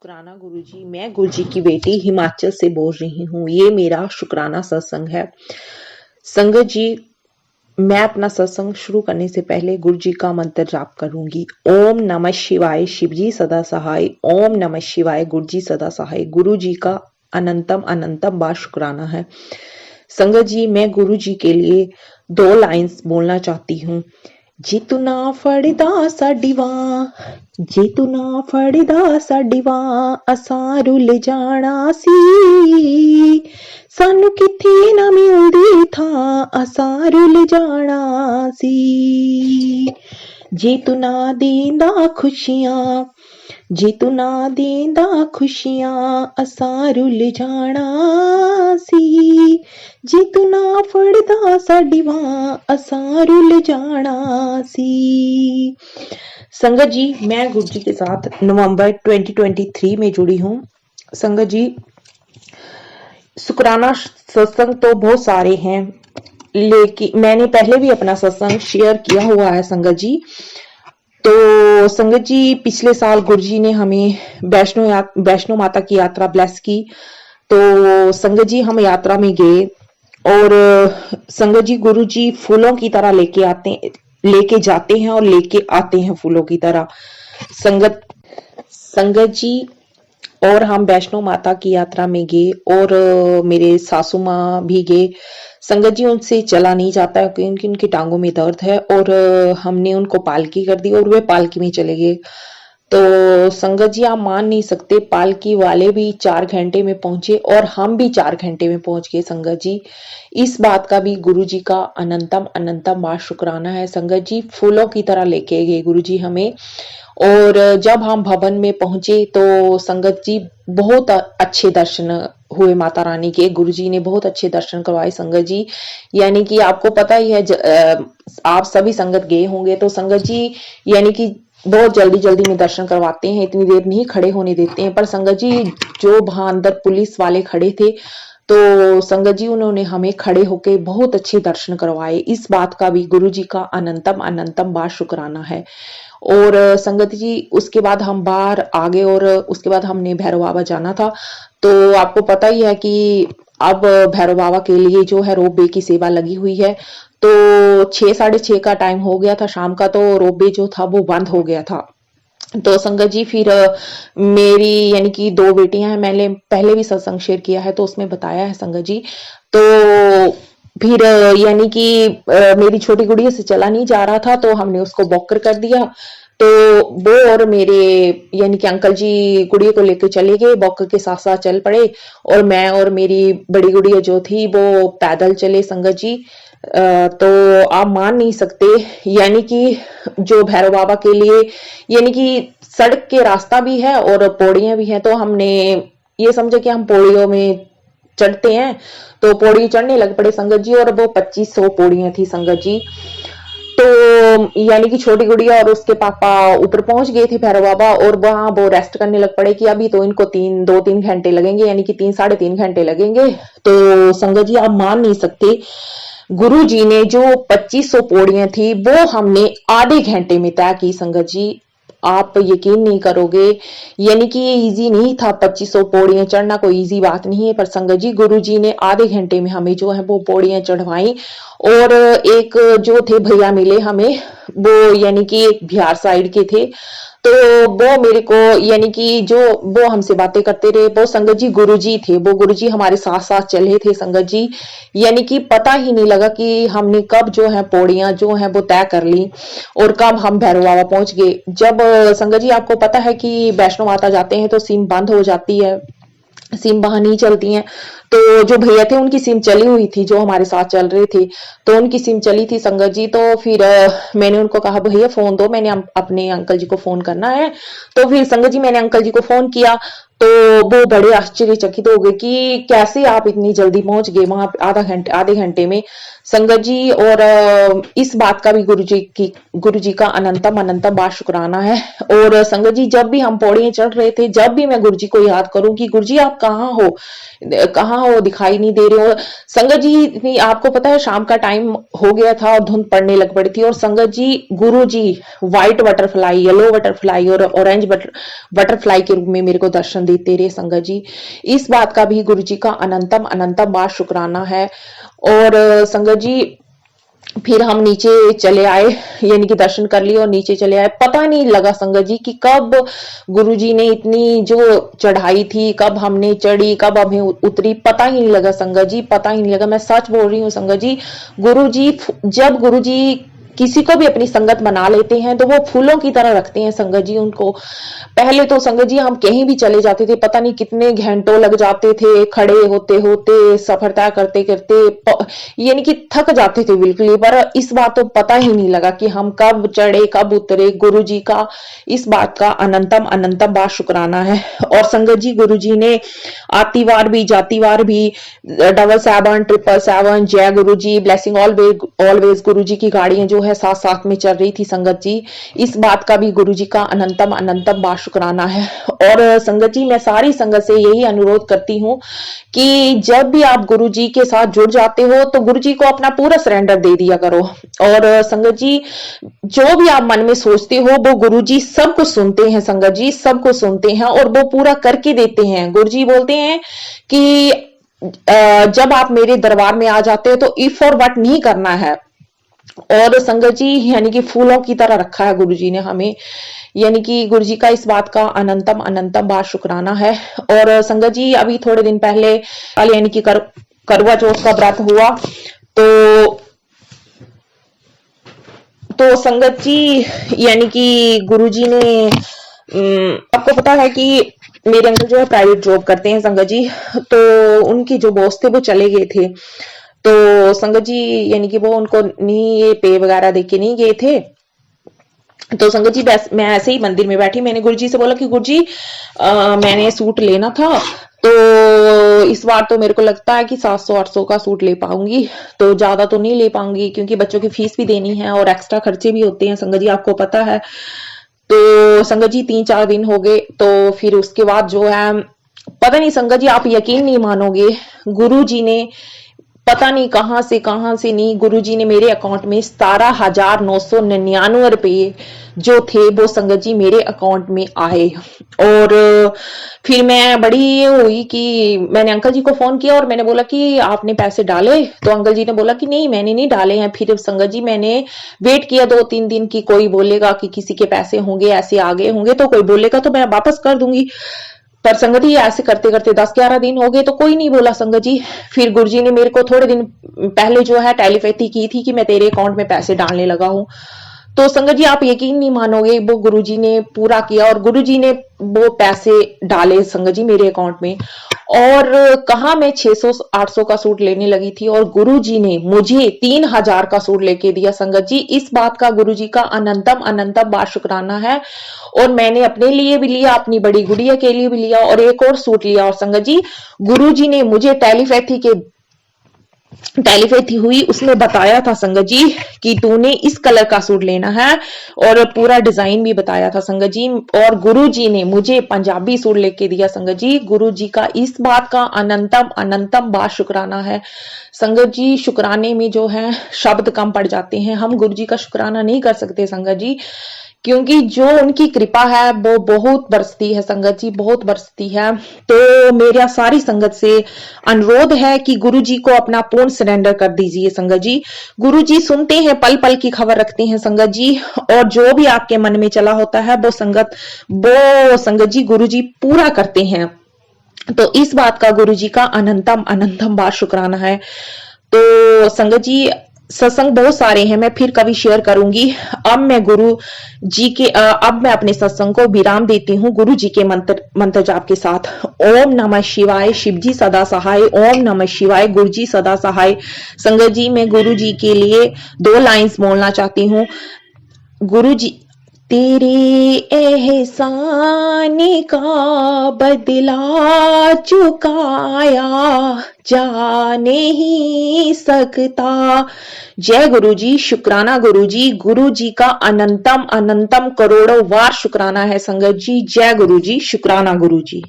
शुक्राना गुरुजी, मैं गुरुजी की बेटी हिमाचल से बोल रही हूँ। ये मेरा शुक्राना सत्संग है। संगत जी, मैं अपना सत्संग शुरू करने से पहले गुरुजी का मंत्र जाप करूंगी। ओम नमः शिवाय, शिवजी सदा सहाय। ओम नमः शिवाय, गुरुजी सदा सहाय। गुरुजी का अनंतम अनंतम बार शुक्राना है। संगत जी, मैं गुरुजी के लिए 2 लाइन्स बोलना चाहती हूँ। जे तू ना फड़दा साडी बांह, जे तू ना फड़दा साडी बांह, असां रुल जाना सी। सानू किथे ना मिलदी थां, असां रुल जाना सी। जे तू ना देंदा खुशियां, जे तू ना देंदा खुशियां, असां रुल जाना सी। जे तू ना फड़दा साडी बांह, असां रुल जाना सी। संगत जी, मैं गुरुजी के साथ नवंबर 2023 में जुड़ी हूँ। संगत जी, शुक्राना सत्संग तो बहुत सारे हैं, लेकिन मैंने पहले भी अपना सत्संग शेयर किया हुआ है। संगत जी, तो संगत जी, पिछले साल गुरुजी ने हमें वैष्णो माता की यात्रा ब्लेस की। तो संगत जी, हम यात्रा में गए और संगत जी, गुरुजी फूलों की तरह लेके जाते हैं और लेके आते हैं फूलों की तरह। संगत जी, और हम वैष्णो माता की यात्रा में गए और मेरे सासू माँ भी गए। संगत जी, उनसे चला नहीं जाता है क्योंकि उनकी टांगों में दर्द है और हमने उनको पालकी कर दी और वे पालकी में चले गए। तो संगत जी, आप मान नहीं सकते, पालकी वाले भी 4 घंटे में पहुंचे और हम भी 4 घंटे में पहुंच गए। संगत जी, इस बात का भी गुरु जी का अनंतम अनंतम बार शुक्राना है। संगत जी, फूलों की तरह लेके गए गुरु जी हमें। और जब हम भवन में पहुंचे तो संगत जी, बहुत अच्छे दर्शन हुए माता रानी के। गुरु जी ने बहुत अच्छे दर्शन करवाए। संगत जी, यानी कि आपको पता ही है, आप सभी संगत गए होंगे तो संगत जी, यानी कि बहुत जल्दी जल्दी में दर्शन करवाते हैं, इतनी देर नहीं खड़े होने देते हैं। पर संगत जी, जो वहां अंदर पुलिस वाले खड़े थे तो संगत जी, उन्होंने हमें खड़े होके बहुत अच्छे दर्शन करवाए। इस बात का भी गुरु जी का अनंतम अनंतम बार शुक्राना है। और संगत जी, उसके बाद हम बाहर आ गए और उसके बाद हमने भैरव बाबा जाना था। तो आपको पता ही है कि अब भैरव बाबा के लिए जो है रोप वे की सेवा लगी हुई है। तो 6 साढ़े 6 का टाइम हो गया था शाम का, तो रोप वे जो था वो बंद हो गया था। तो संगत जी, फिर मेरी यानी कि 2 बेटियां हैं, मैंने पहले भी सत्संग शेयर किया है तो उसमें बताया है संगत जी। तो फिर यानी कि मेरी छोटी गुड़िया से चला नहीं जा रहा था तो हमने उसको वॉकर कर दिया। तो वो और मेरे यानी कि अंकल जी गुड़िया को लेकर चले गए, वॉकर के साथ साथ चल पड़े और मैं और मेरी बड़ी गुड़िया जो थी वो पैदल चले। संगत जी, तो आप मान नहीं सकते, यानी कि जो भैरव बाबा के लिए यानी कि सड़क के रास्ता भी है और पौड़ियां भी हैं। तो हमने ये समझा कि हम पौड़ियों में चढ़ते हैं, तो पौड़ी चढ़ने लग पड़े संगत जी। और वो 2500 पौड़ियां थी संगत जी। तो यानी कि छोटी गुड़िया और उसके पापा ऊपर पहुंच गए थे भैरव बाबा, और वहां वो रेस्ट करने लग पड़े कि अभी तो इनको 2-3 घंटे लगेंगे, यानी कि 3 साढ़े 3 घंटे लगेंगे। तो संगत जी, आप मान नहीं सकते, गुरु जी ने जो 2500 पौड़ियां थी वो हमने आधे घंटे में तय की। संगत जी, आप यकीन नहीं करोगे, यानी कि ये इजी नहीं था। 2500 पौड़ियां चढ़ना कोई इजी बात नहीं है, पर संगत जी, गुरु जी ने आधे घंटे में हमें जो है वो पौड़ियां चढ़वाई। और एक जो थे भैया मिले हमें, वो यानी कि एक बिहार साइड के थे। तो वो मेरे को यानी कि जो वो हमसे बातें करते रहे, वो संगत जी गुरुजी थे। वो गुरुजी हमारे साथ साथ चले थे संगत जी, यानी कि पता ही नहीं लगा कि हमने कब जो है पौड़ियां जो है वो तय कर ली और कब हम भैरव बाबा पहुंच गए। जब संगत जी, आपको पता है कि वैष्णो माता जाते हैं तो सिम बंद हो जाती है, सिम वहां नहीं चलती हैं। तो जो भैया थे उनकी सिम चली हुई थी, जो हमारे साथ चल रहे थे, तो उनकी सिम चली थी संगत जी। तो फिर मैंने उनको कहा, भैया फोन दो, मैंने अपने अंकल जी को फोन करना है। तो फिर संगत जी, मैंने अंकल जी को फोन किया तो वो बड़े आश्चर्यचकित हो गए कि कैसे आप इतनी जल्दी पहुंच गए वहां पे, आधे घंटे में संगत जी। और इस बात का भी गुरु जी का अनंतम अनंतम बार शुक्राना है। और संगत जी, जब भी हम पौड़ियां चढ़ रहे थे, जब भी मैं गुरु जी को याद करूं कि गुरु जी आप कहाँ हो, दिखाई नहीं दे रहे हो। संगत जी, आपको पता है शाम का टाइम हो गया था और धुंध पड़ने लग पड़ी थी, और संगत जी गुरु जी व्हाइट बटरफ्लाई, येलो बटरफ्लाई और ऑरेंज बटरफ्लाई के रूप में मेरे को दर्शन देते रहे संगत जी। इस बात का भी गुरु जी का अनंतम अनंतम बार शुक्राना है। और संगत जी, फिर हम नीचे चले आए, यानी कि दर्शन कर लिए और नीचे चले आए। पता नहीं लगा संगत जी कि कब गुरुजी ने इतनी जो चढ़ाई थी, कब हमने चढ़ी, कब हमें उतरी, पता ही नहीं लगा संगत जी, पता ही नहीं लगा। मैं सच बोल रही हूँ संगत जी। गुरुजी, जब गुरुजी किसी को भी अपनी संगत बना लेते हैं तो वो फूलों की तरह रखते हैं संगत जी उनको। पहले तो संगत जी हम कहीं भी चले जाते थे, पता नहीं कितने घंटों लग जाते थे, खड़े होते होते, सफर तय करते करते, यानी कि थक जाते थे बिल्कुल ही। पर इस बात तो पता ही नहीं लगा कि हम कब चढ़े कब उतरे। गुरु जी का इस बात का अनंतम अनंतम बार शुक्राना है। और संगत जी, गुरु जी ने आतीवार भी जातीवार भी, 777, 777, जय गुरु जी, ब्लेसिंग ऑलवेज गुरु जी की गाड़ियां जो है साथ साथ में चल रही थी संगत जी। इस बात का भी गुरु जी का अनंतम अनंतम बार शुक्राना है। और संगत जी, मैं सारी संगत से यही अनुरोध करती हूँ कि जब भी आप गुरु जी के साथ जुड़ जाते हो तो गुरु जी को अपना पूरा सरेंडर दे दिया करो। और संगत जी, जो भी आप मन में सोचते हो वो गुरु जी सब कुछ सुनते हैं संगत जी, सब कुछ सुनते हैं और वो पूरा करके देते हैं। गुरु जी बोलते हैं कि जब आप मेरे दरबार में आ जाते हो तो इफ और बट नहीं करना है। और संगत जी, यानी कि फूलों की तरह रखा है गुरु जी ने हमें, यानी कि गुरु जी का इस बात का अनंतम अनंतम बार शुक्राना है। और संगत जी, अभी थोड़े दिन पहले यानी कि करवा चौथ का व्रत हुआ, तो संगत जी, यानी कि गुरु जी ने आपको पता है कि मेरे अंकल जो है प्राइवेट जॉब करते हैं संगत जी, तो उनके जो बॉस थे वो चले गए थे। तो संगत जी, यानी कि वो उनको नहीं ये पे वगैरह देके नहीं गए थे। तो संगत जी, मैं ऐसे ही मंदिर में बैठी, मैंने गुरुजी से बोला कि गुरुजी मैंने सूट लेना था, तो इस बार तो मेरे को लगता है कि 700-800 का सूट ले पाऊंगी, तो ज्यादा तो नहीं ले पाऊंगी क्योंकि बच्चों की फीस भी देनी है और एक्स्ट्रा खर्चे भी होते हैं संगत जी, आपको पता है। तो संगत जी 3-4 दिन हो गए, तो फिर उसके बाद जो है, पता नहीं संगत जी, आप यकीन नहीं मानोगे, गुरु जी ने पता नहीं कहां से नहीं, गुरुजी ने मेरे अकाउंट में 17,999 रुपये जो थे वो संगत जी मेरे अकाउंट में आए। और फिर मैं बड़ी ये हुई कि मैंने अंकल जी को फोन किया और मैंने बोला कि आपने पैसे डाले, तो अंकल जी ने बोला कि नहीं मैंने नहीं डाले हैं। फिर संगत जी मैंने वेट किया 2-3 दिन की कोई बोलेगा कि किसी के पैसे होंगे ऐसे आ गए होंगे, तो कोई बोलेगा तो मैं वापस कर दूंगी। पर संगत जी ऐसे करते करते 10-11 दिन हो गए तो कोई नहीं बोला संगत जी। फिर गुरुजी ने मेरे को थोड़े दिन पहले जो है टेलीपैथी की थी कि मैं तेरे अकाउंट में पैसे डालने लगा हूं। तो संगत जी, आप यकीन नहीं मानोगे, वो गुरुजी ने पूरा किया और गुरुजी ने वो पैसे डाले संगत जी मेरे अकाउंट में। और कहा मैं 600-800 का सूट लेने लगी थी और गुरुजी ने मुझे 3000 का सूट लेके दिया संगत जी। इस बात का गुरुजी का अनंतम अनंतम बार शुक्राना है। और मैंने अपने लिए भी लिया, अपनी बड़ी गुड़िया के लिए भी लिया और एक और सूट लिया। और संगत जी, गुरुजी ने मुझे टेलीपैथी हुई, उसमें बताया था संगत जी कि तूने इस कलर का सूट लेना है और पूरा डिजाइन भी बताया था संगत जी। और गुरुजी ने मुझे पंजाबी सूट लेके दिया संगत जी। गुरुजी का इस बात का अनंतम अनंतम बार शुक्राना है संगत जी। शुक्राने में जो है शब्द कम पड़ जाते हैं, हम गुरुजी का शुक्राना नहीं कर सकते संगत जी, क्योंकि जो उनकी कृपा है वो बहुत बरसती है संगत जी, बहुत बरसती है। तो मेरा सारी संगत से अनुरोध है कि गुरु जी को अपना पूर्ण सरेंडर कर दीजिए संगत जी। गुरु जी सुनते हैं, पल पल की खबर रखते हैं संगत जी, और जो भी आपके मन में चला होता है वो संगत जी गुरु जी पूरा करते हैं। तो इस बात का गुरु जी का अनंतम अनंतम बार शुक्राना है। तो संगत जी, सत्संग बहुत सारे हैं, मैं फिर कभी शेयर करूंगी। अब मैं अब मैं अपने सत्संग को विराम देती हूँ गुरु जी के मंत्र जाप के साथ। ओम नमः शिवाय, शिव जी सदा सहाय। ओम नमः शिवाय, गुरु जी सदा सहाय। संगत जी, मैं गुरु जी के लिए 2 लाइंस बोलना चाहती हूँ। गुरु जी, तेरे एहसान का बदला चुकाया जा नहीं सकता। जय गुरु जी, शुक्राना गुरु जी। गुरु जी का अनंतम अनंतम करोड़ों वार शुक्राना है संगत जी। जय गुरु जी, शुक्राना गुरु जी।